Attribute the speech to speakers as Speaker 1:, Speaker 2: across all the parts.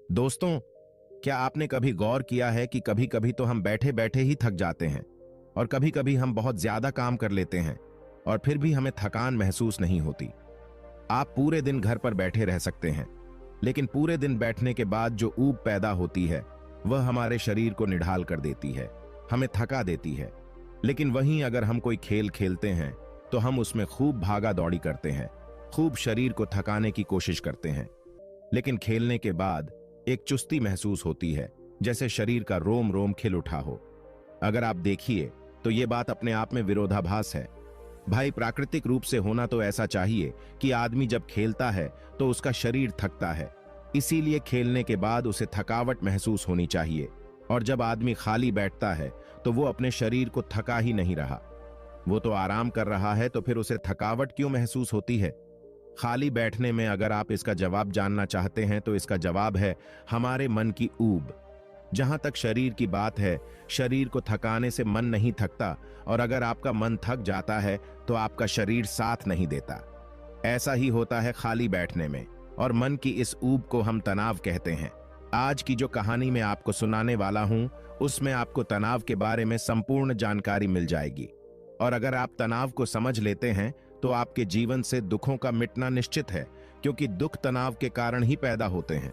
Speaker 1: दोस्तों, क्या आपने कभी गौर किया है कि कभी कभी तो हम बैठे बैठे ही थक जाते हैं और कभी कभी हम बहुत ज्यादा काम कर लेते हैं और फिर भी हमें थकान महसूस नहीं होती। आप पूरे दिन घर पर बैठे रह सकते हैं, लेकिन पूरे दिन बैठने के बाद जो ऊब पैदा होती है वह हमारे शरीर को निढाल कर देती है, हमें थका देती है। लेकिन वहीं अगर हम कोई खेल खेलते हैं तो हम उसमें खूब भागा दौड़ी करते हैं, खूब शरीर को थकाने की कोशिश करते हैं, लेकिन खेलने के बाद एक चुस्ती महसूस होती है, जैसे शरीर का रोम रोम खिल उठा हो। अगर आप देखिए तो यह बात अपने आप में विरोधाभास है। भाई, प्राकृतिक रूप से होना तो ऐसा चाहिए कि आदमी जब खेलता है तो उसका शरीर थकता है, इसीलिए खेलने के बाद उसे थकावट महसूस होनी चाहिए। और जब आदमी खाली बैठता है तो वो अपने शरीर को थका ही नहीं रहा, वो तो आराम कर रहा है, तो फिर उसे थकावट क्यों महसूस होती है? खाली बैठने में अगर आप इसका जवाब जानना चाहते हैं तो इसका जवाब है हमारे मन की ऊब। जहां तक शरीर की बात है, शरीर को थकाने से मन नहीं थकता, और अगर आपका मन थक जाता है तो आपका शरीर साथ नहीं देता। ऐसा ही होता है खाली बैठने में, और मन की इस ऊब को हम तनाव कहते हैं। आज की जो कहानी मैं आपको सुनाने वाला हूं उसमें आपको तनाव के बारे में संपूर्ण जानकारी मिल जाएगी, और अगर आप तनाव को समझ लेते हैं तो आपके जीवन से दुखों का मिटना निश्चित है, क्योंकि दुख तनाव के कारण ही पैदा होते हैं।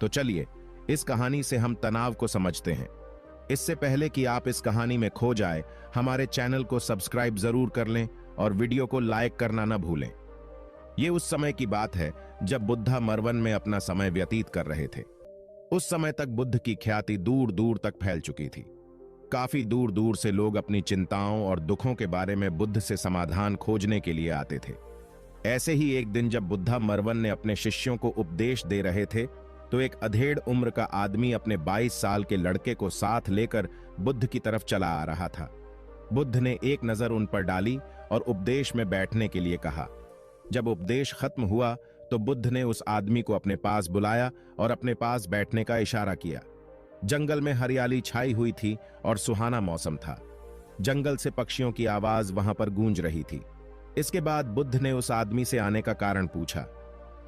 Speaker 1: तो चलिए इस कहानी से हम तनाव को समझते हैं। इससे पहले कि आप इस कहानी में खो जाए, हमारे चैनल को सब्सक्राइब जरूर कर लें और वीडियो को लाइक करना न भूलें। ये उस समय की बात है जब बुद्धा मरवन में अपना समय व्यतीत कर रहे थे। उस समय तक बुद्ध की ख्याति दूर दूर तक फैल चुकी थी। काफी दूर दूर से लोग अपनी चिंताओं और दुखों के बारे में बुद्ध से समाधान खोजने के लिए आते थे। ऐसे ही एक दिन जब बुद्धा मरवन ने अपने शिष्यों को उपदेश दे रहे थे तो एक अधेड़ उम्र का आदमी अपने 22 साल के लड़के को साथ लेकर बुद्ध की तरफ चला आ रहा था। बुद्ध ने एक नजर उन पर डाली और उपदेश में बैठने के लिए कहा। जब उपदेश खत्म हुआ तो बुद्ध ने उस आदमी को अपने पास बुलाया और अपने पास बैठने का इशारा किया। जंगल में हरियाली छाई हुई थी और सुहाना मौसम था। जंगल से पक्षियों की आवाज वहां पर गूंज रही थी। इसके बाद बुद्ध ने उस आदमी से आने का कारण पूछा।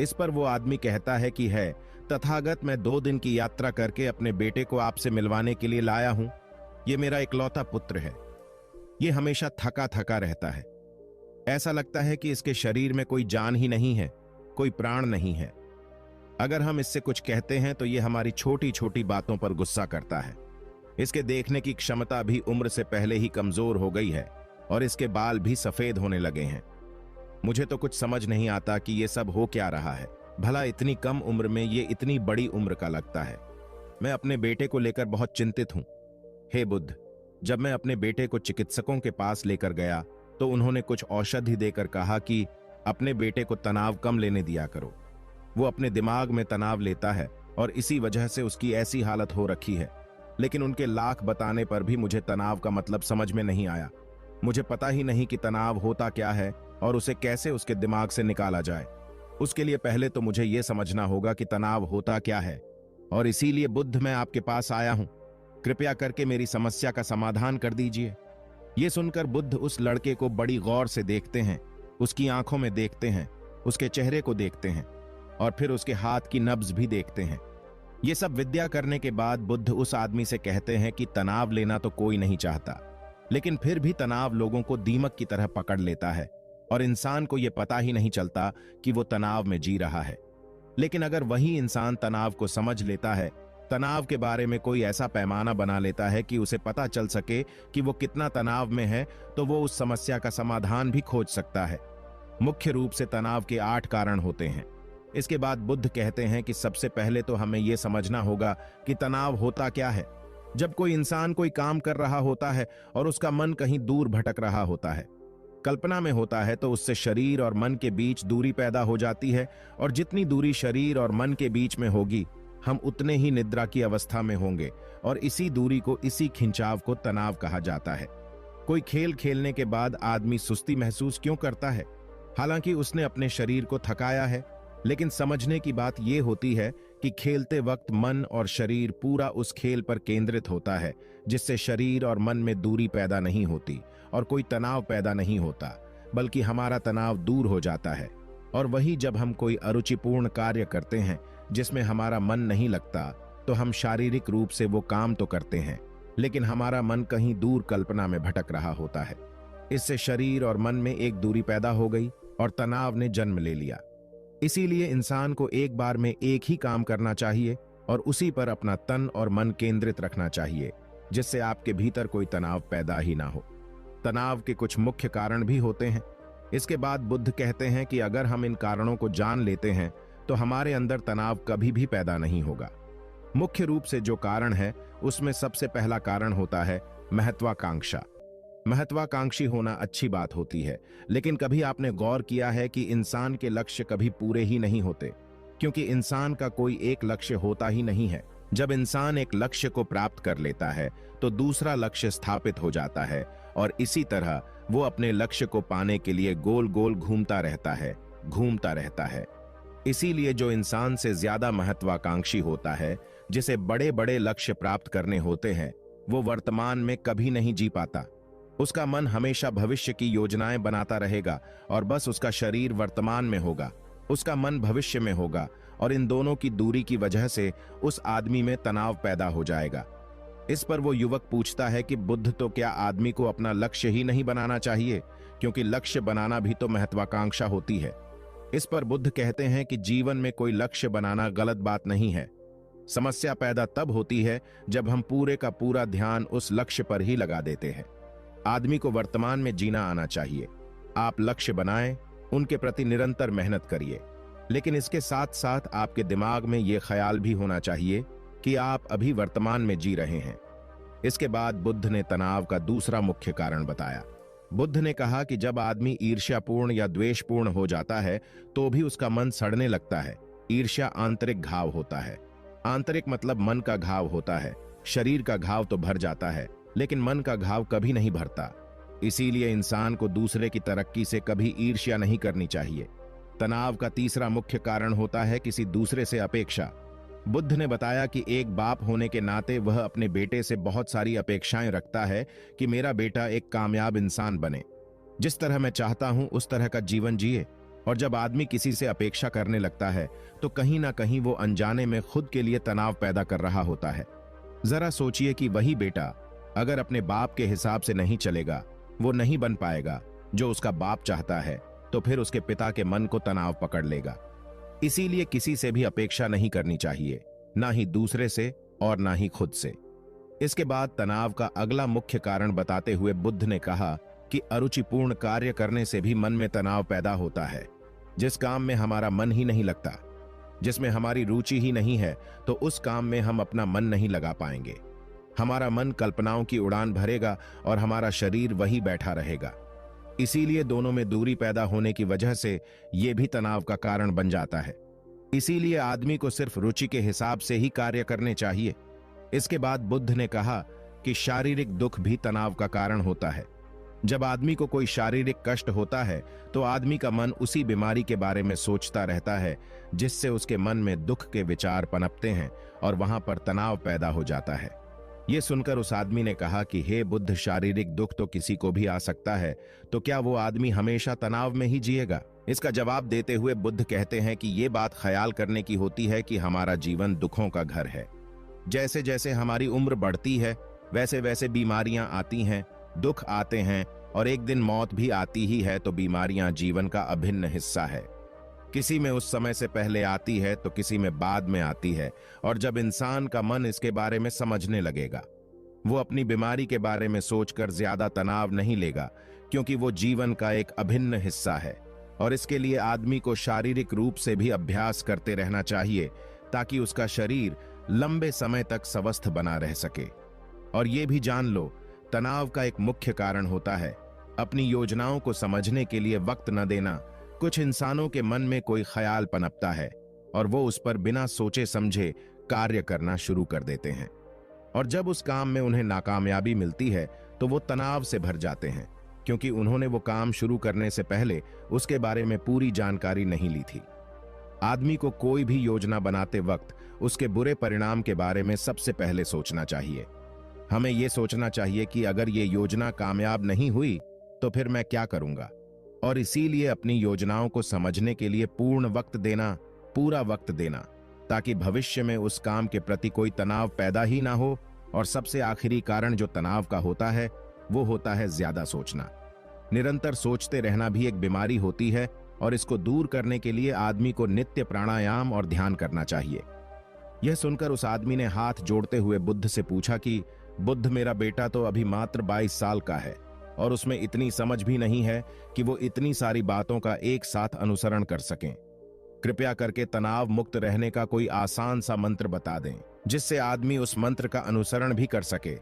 Speaker 1: इस पर वो आदमी कहता है कि है तथागत, मैं 2 दिन की यात्रा करके अपने बेटे को आपसे मिलवाने के लिए लाया हूं। ये मेरा इकलौता पुत्र है। ये हमेशा थका थका रहता है। ऐसा लगता है कि इसके शरीर में कोई जान ही नहीं है, कोई प्राण नहीं है। अगर हम इससे कुछ कहते हैं तो ये हमारी छोटी छोटी बातों पर गुस्सा करता है। इसके देखने की क्षमता भी उम्र से पहले ही कमजोर हो गई है और इसके बाल भी सफेद होने लगे हैं। मुझे तो कुछ समझ नहीं आता कि ये सब हो क्या रहा है। भला इतनी कम उम्र में ये इतनी बड़ी उम्र का लगता है। मैं अपने बेटे को लेकर बहुत चिंतित हूं। हे बुद्ध, जब मैं अपने बेटे को चिकित्सकों के पास लेकर गया तो उन्होंने कुछ औषधि देकर कहा कि अपने बेटे को तनाव कम लेने दिया करो। वो अपने दिमाग में तनाव लेता है और इसी वजह से उसकी ऐसी हालत हो रखी है। लेकिन उनके लाख बताने पर भी मुझे तनाव का मतलब समझ में नहीं आया। मुझे पता ही नहीं कि तनाव होता क्या है और उसे कैसे उसके दिमाग से निकाला जाए। उसके लिए पहले तो मुझे यह समझना होगा कि तनाव होता क्या है, और इसीलिए बुद्ध मैं आपके पास आया हूं। कृपया करके मेरी समस्या का समाधान कर दीजिए। यह सुनकर बुद्ध उस लड़के को बड़ी गौर से देखते हैं, उसकी आंखों में देखते हैं, उसके चेहरे को देखते हैं और फिर उसके हाथ की नब्ज भी देखते हैं। ये सब विद्या करने के बाद बुद्ध उस आदमी से कहते हैं कि तनाव लेना तो कोई नहीं चाहता, लेकिन फिर भी तनाव लोगों को दीमक की तरह पकड़ लेता है और इंसान को यह पता ही नहीं चलता कि वो तनाव में जी रहा है। लेकिन अगर वही इंसान तनाव को समझ लेता है, तनाव के बारे में कोई ऐसा पैमाना बना लेता है कि उसे पता चल सके कि वो कितना तनाव में है, तो वो उस समस्या का समाधान भी खोज सकता है। मुख्य रूप से तनाव के 8 कारण होते हैं। इसके बाद बुद्ध कहते हैं कि सबसे पहले तो हमें यह समझना होगा कि तनाव होता क्या है। जब कोई इंसान कोई काम कर रहा होता है और उसका मन कहीं दूर भटक रहा होता है, कल्पना में होता है, तो उससे शरीर और मन के बीच दूरी पैदा हो जाती है, और जितनी दूरी शरीर और मन के बीच में होगी, हम उतने ही निद्रा की अवस्था में होंगे, और इसी दूरी को, इसी खिंचाव को तनाव कहा जाता है। कोई खेल खेलने के बाद आदमी सुस्ती महसूस क्यों करता है? हालांकि उसने अपने शरीर को थकाया है, लेकिन समझने की बात यह होती है कि खेलते वक्त मन और शरीर पूरा उस खेल पर केंद्रित होता है, जिससे शरीर और मन में दूरी पैदा नहीं होती और कोई तनाव पैदा नहीं होता, बल्कि हमारा तनाव दूर हो जाता है। और वही जब हम कोई अरुचिपूर्ण कार्य करते हैं जिसमें हमारा मन नहीं लगता, तो हम शारीरिक रूप से वो काम तो करते हैं, लेकिन हमारा मन कहीं दूर कल्पना में भटक रहा होता है। इससे शरीर और मन में एक दूरी पैदा हो गई और तनाव ने जन्म ले लिया। इसीलिए इंसान को एक बार में एक ही काम करना चाहिए और उसी पर अपना तन और मन केंद्रित रखना चाहिए, जिससे आपके भीतर कोई तनाव पैदा ही ना हो। तनाव के कुछ मुख्य कारण भी होते हैं। इसके बाद बुद्ध कहते हैं कि अगर हम इन कारणों को जान लेते हैं तो हमारे अंदर तनाव कभी भी पैदा नहीं होगा। मुख्य रूप से जो कारण है उसमें सबसे पहला कारण होता है महत्वाकांक्षा। महत्वाकांक्षी होना अच्छी बात होती है, लेकिन कभी आपने गौर किया है कि इंसान के लक्ष्य कभी पूरे ही नहीं होते, क्योंकि इंसान का कोई एक लक्ष्य होता ही नहीं है। जब इंसान एक लक्ष्य को प्राप्त कर लेता है तो दूसरा लक्ष्य स्थापित हो जाता है और इसी तरह वो अपने लक्ष्य को पाने के लिए गोल गोल घूमता रहता है। इसीलिए जो इंसान से ज्यादा महत्वाकांक्षी होता है, जिसे बड़े बड़े लक्ष्य प्राप्त करने होते हैं, वो वर्तमान में कभी नहीं जी पाता। उसका मन हमेशा भविष्य की योजनाएं बनाता रहेगा और बस उसका शरीर वर्तमान में होगा, उसका मन भविष्य में होगा, और इन दोनों की दूरी की वजह से उस आदमी में तनाव पैदा हो जाएगा। इस पर वो युवक पूछता है कि बुद्ध, तो क्या आदमी को अपना लक्ष्य ही नहीं बनाना चाहिए, क्योंकि लक्ष्य बनाना भी तो महत्वाकांक्षा होती है। इस पर बुद्ध कहते हैं कि जीवन में कोई लक्ष्य बनाना गलत बात नहीं है। समस्या पैदा तब होती है जब हम पूरे का पूरा ध्यान उस लक्ष्य पर ही लगा देते हैं। आदमी को वर्तमान में जीना आना चाहिए। आप लक्ष्य बनाएं, उनके प्रति निरंतर मेहनत करिए, लेकिन इसके साथ साथ आपके दिमाग में यह ख्याल भी होना चाहिए कि आप अभी वर्तमान में जी रहे हैं। इसके बाद बुद्ध ने तनाव का दूसरा मुख्य कारण बताया। बुद्ध ने कहा कि जब आदमी ईर्ष्यापूर्ण या द्वेषपूर्ण हो जाता है तो भी उसका मन सड़ने लगता है। ईर्ष्या आंतरिक घाव होता है। आंतरिक मतलब मन का घाव होता है। शरीर का घाव तो भर जाता है, लेकिन मन का घाव कभी नहीं भरता। इसीलिए इंसान को दूसरे की तरक्की से कभी ईर्ष्या नहीं करनी चाहिए। तनाव का तीसरा मुख्य कारण होता है किसी दूसरे से अपेक्षा। बुद्ध ने बताया कि एक बाप होने के नाते वह अपने बेटे से बहुत सारी अपेक्षाएं रखता है कि मेरा बेटा एक कामयाब इंसान बने, जिस तरह मैं चाहता हूं उस तरह का जीवन जिए। और जब आदमी किसी से अपेक्षा करने लगता है तो कहीं ना कहीं वो अनजाने में खुद के लिए तनाव पैदा कर रहा होता है। जरा सोचिए कि वही बेटा अगर अपने बाप के हिसाब से नहीं चलेगा, वो नहीं बन पाएगा जो उसका बाप चाहता है, तो फिर उसके पिता के मन को तनाव पकड़ लेगा। इसीलिए किसी से भी अपेक्षा नहीं करनी चाहिए, ना ही दूसरे से और ना ही खुद से। इसके बाद तनाव का अगला मुख्य कारण बताते हुए बुद्ध ने कहा कि अरुचिपूर्ण कार्य करने से भी मन में तनाव पैदा होता है। जिस काम में हमारा मन ही नहीं लगता, जिसमें हमारी रुचि ही नहीं है, तो उस काम में हम अपना मन नहीं लगा पाएंगे। हमारा मन कल्पनाओं की उड़ान भरेगा और हमारा शरीर वही बैठा रहेगा। इसीलिए दोनों में दूरी पैदा होने की वजह से यह भी तनाव का कारण बन जाता है। इसीलिए आदमी को सिर्फ रुचि के हिसाब से ही कार्य करने चाहिए। इसके बाद बुद्ध ने कहा कि शारीरिक दुख भी तनाव का कारण होता है। जब आदमी को कोई शारीरिक कष्ट होता है तो आदमी का मन उसी बीमारी के बारे में सोचता रहता है, जिससे उसके मन में दुख के विचार पनपते हैं और वहां पर तनाव पैदा हो जाता है। यह सुनकर उस आदमी ने कहा कि हे बुद्ध, शारीरिक दुख तो किसी को भी आ सकता है, तो क्या वो आदमी हमेशा तनाव में ही जिएगा? इसका जवाब देते हुए बुद्ध कहते हैं कि यह बात ख्याल करने की होती है कि हमारा जीवन दुखों का घर है। जैसे जैसे हमारी उम्र बढ़ती है वैसे वैसे बीमारियां आती हैं, दुख आते हैं और एक दिन मौत भी आती ही है। तो बीमारियां जीवन का अभिन्न हिस्सा है। किसी में उस समय से पहले आती है तो किसी में बाद में आती है। और जब इंसान का मन इसके बारे में समझने लगेगा, वो अपनी बीमारी के बारे में सोचकर ज्यादा तनाव नहीं लेगा, क्योंकि वो जीवन का एक अभिन्न हिस्सा है। और इसके लिए आदमी को शारीरिक रूप से भी अभ्यास करते रहना चाहिए, ताकि उसका शरीर लंबे समय तक स्वस्थ बना रह सके। और ये भी जान लो, तनाव का एक मुख्य कारण होता है अपनी योजनाओं को समझने के लिए वक्त न देना। कुछ इंसानों के मन में कोई ख्याल पनपता है और वो उस पर बिना सोचे समझे कार्य करना शुरू कर देते हैं, और जब उस काम में उन्हें नाकामयाबी मिलती है तो वो तनाव से भर जाते हैं, क्योंकि उन्होंने वो काम शुरू करने से पहले उसके बारे में पूरी जानकारी नहीं ली थी। आदमी को कोई भी योजना बनाते वक्त उसके बुरे परिणाम के बारे में सबसे पहले सोचना चाहिए। हमें यह सोचना चाहिए कि अगर ये योजना कामयाब नहीं हुई तो फिर मैं क्या करूंगा। और इसीलिए अपनी योजनाओं को समझने के लिए पूरा वक्त देना, ताकि भविष्य में उस काम के प्रति कोई तनाव पैदा ही ना हो। और सबसे आखिरी कारण जो तनाव का होता है वो होता है ज्यादा सोचना। निरंतर सोचते रहना भी एक बीमारी होती है और इसको दूर करने के लिए आदमी को नित्य प्राणायाम और ध्यान करना चाहिए। यह सुनकर उस आदमी ने हाथ जोड़ते हुए बुद्ध से पूछा कि बुद्ध, मेरा बेटा तो अभी मात्र 22 साल का है और उसमें इतनी समझ भी नहीं है कि वो इतनी सारी बातों का एक साथ अनुसरण कर सकें। कृपया करके तनाव मुक्त रहने का कोई आसान सा मंत्र बता दें, जिससे आदमी उस मंत्र का अनुसरण भी कर सके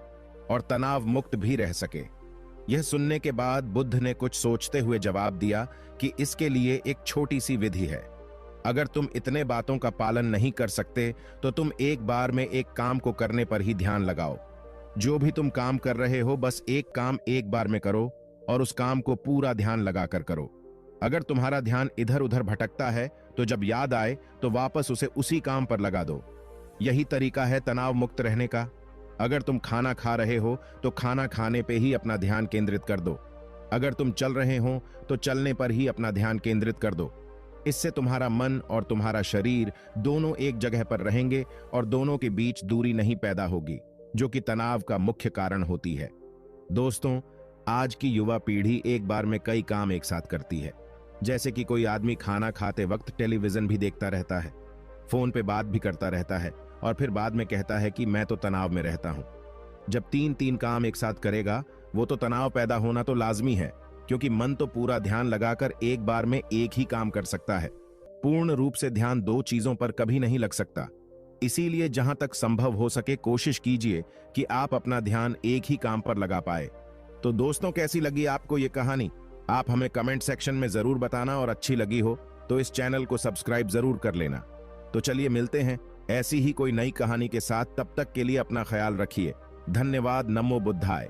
Speaker 1: और तनाव मुक्त भी रह सके। यह सुनने के बाद बुद्ध ने कुछ सोचते हुए जवाब दिया कि इसके लिए एक छोटी सी विधि है। अगर तुम इतने बातों का पालन नहीं कर सकते तो तुम एक बार में एक काम को करने पर ही ध्यान लगाओ। जो भी तुम काम कर रहे हो, बस एक काम एक बार में करो और उस काम को पूरा ध्यान लगाकर करो। अगर तुम्हारा ध्यान इधर उधर भटकता है तो जब याद आए तो वापस उसे उसी काम पर लगा दो। यही तरीका है तनाव मुक्त रहने का। अगर तुम खाना खा रहे हो तो खाना खाने पे ही अपना ध्यान केंद्रित कर दो। अगर तुम चल रहे हो तो चलने पर ही अपना ध्यान केंद्रित कर दो। इससे तुम्हारा मन और तुम्हारा शरीर दोनों एक जगह पर रहेंगे और दोनों के बीच दूरी नहीं पैदा होगी, जो कि तनाव का मुख्य कारण होती है। दोस्तों, आज की युवा पीढ़ी एक बार में कई काम एक साथ करती है। जैसे कि कोई आदमी खाना खाते वक्त टेलीविजन भी देखता रहता है, फोन पे बात भी करता रहता है और फिर बाद में कहता है कि मैं तो तनाव में रहता हूं। जब तीन काम एक साथ करेगा वो तो तनाव पैदा होना तो लाजमी है, क्योंकि मन तो पूरा ध्यान लगाकर एक बार में एक ही काम कर सकता है। पूर्ण रूप से ध्यान दो चीजों पर कभी नहीं लग सकता। इसीलिए जहां तक संभव हो सके कोशिश कीजिए कि आप अपना ध्यान एक ही काम पर लगा पाए। तो दोस्तों, कैसी लगी आपको ये कहानी? आप हमें कमेंट सेक्शन में जरूर बताना, और अच्छी लगी हो तो इस चैनल को सब्सक्राइब जरूर कर लेना। तो चलिए मिलते हैं ऐसी ही कोई नई कहानी के साथ। तब तक के लिए अपना ख्याल रखिए। धन्यवाद। नमो बुद्धाय।